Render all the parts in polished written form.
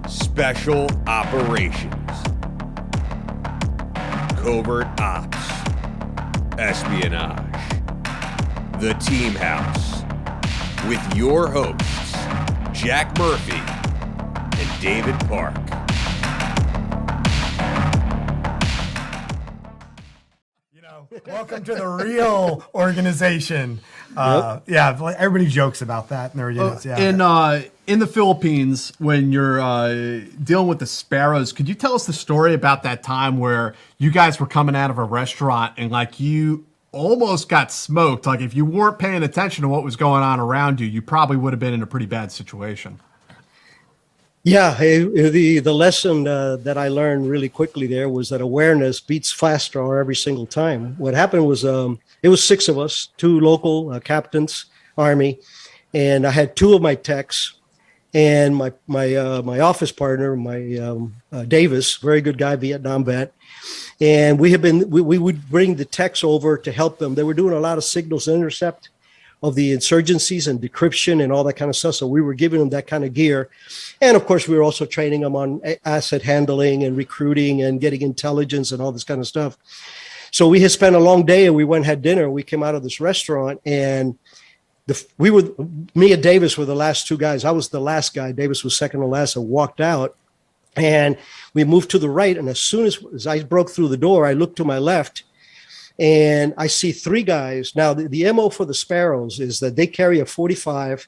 Special Operations, Covert Ops, Espionage, The Team House, with your hosts, Jack Murphy and David Park. Welcome to the real organization. Yeah, everybody jokes about that in their units. Yeah. In the Philippines, when you're dealing with the Sparrows, could you tell us the story about that time where you guys were coming out of a restaurant and like you almost got smoked? Like if you weren't paying attention to what was going on around you, you probably would have been in a pretty bad situation. Yeah, the lesson that I learned really quickly there was that awareness beats faster on every single time. What happened was it was 6 of us, 2 local captains, Army, and I had 2 of my techs and my office partner, Davis, very good guy, Vietnam vet, and we would bring the techs over to help them. They were doing a lot of signals intercept of the insurgencies and decryption and all that kind of stuff. So we were giving them that kind of gear. And of course, we were also training them on asset handling and recruiting and getting intelligence and all this kind of stuff. So we had spent a long day and we went and had dinner. We came out of this restaurant and me and Davis were the last 2 guys. I was the last guy. Davis was second to last. I walked out and we moved to the right. And as soon as I broke through the door, I looked to my left and I see 3 guys. Now, the MO for the Sparrows is that they carry a 45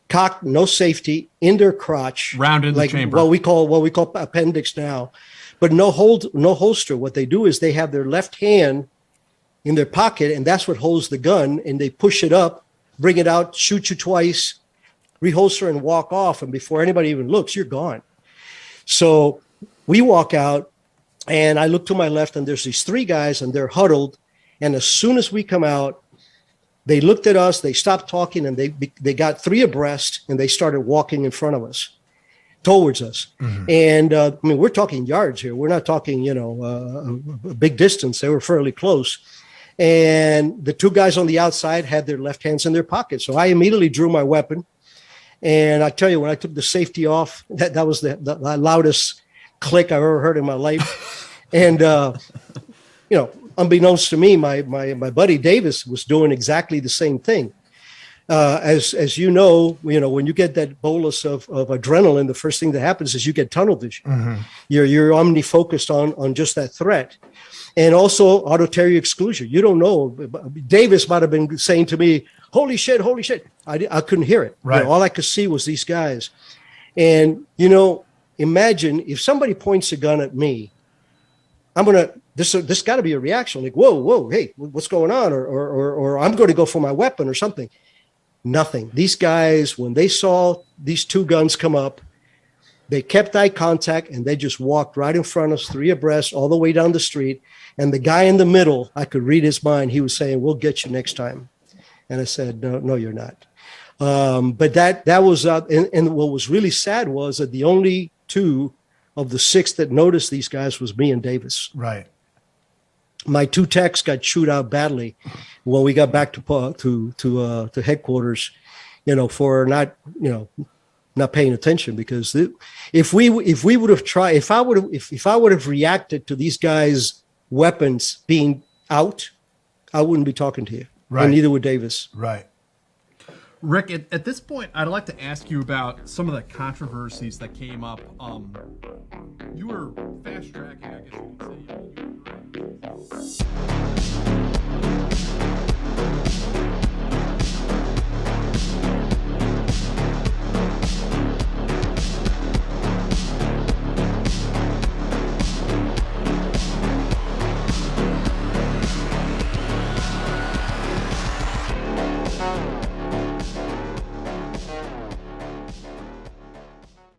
cocked, no safety, in their crotch. Round in the chamber. What we call appendix now. But no holster. What they do is they have their left hand in their pocket, and that's what holds the gun, and they push it up, bring it out, shoot you twice, reholster, and walk off. And before anybody even looks, you're gone. So we walk out, and I look to my left, and there's these 3 guys, and they're huddled. And as soon as we come out, they looked at us, they stopped talking, and they got 3 abreast, and they started walking in front of us, towards us. Mm-hmm. And I mean, we're talking yards here. We're not talking, a big distance. They were fairly close. And the 2 guys on the outside had their left hands in their pockets. So I immediately drew my weapon. And I tell you, when I took the safety off, that was the loudest click I've ever heard in my life. And, unbeknownst to me, my buddy Davis was doing exactly the same thing. As you know, when you get that bolus of adrenaline, the first thing that happens is you get tunnel vision. Mm-hmm. You're omni-focused on just that threat. And also auditory exclusion. You don't know. Davis might have been saying to me, holy shit. I couldn't hear it. Right. All I could see was these guys. And, imagine if somebody points a gun at me, this got to be a reaction like, whoa, hey, what's going on? Or I'm going to go for my weapon or something. Nothing. These guys, when they saw these 2 guns come up, they kept eye contact and they just walked right in front of us, 3 abreast, all the way down the street. And the guy in the middle, I could read his mind. He was saying, we'll get you next time. And I said, no, you're not. But that was, and what was really sad was that the only 2 of the 6 that noticed these guys was me and Davis. Right. My 2 techs got chewed out badly when we got back to headquarters, for not paying attention, because if I would have reacted to these guys' weapons being out, I wouldn't be talking to you. Right. And neither would Davis. Right. Rick, at this point, I'd like to ask you about some of the controversies that came up. You were fast tracking, I guess you could say.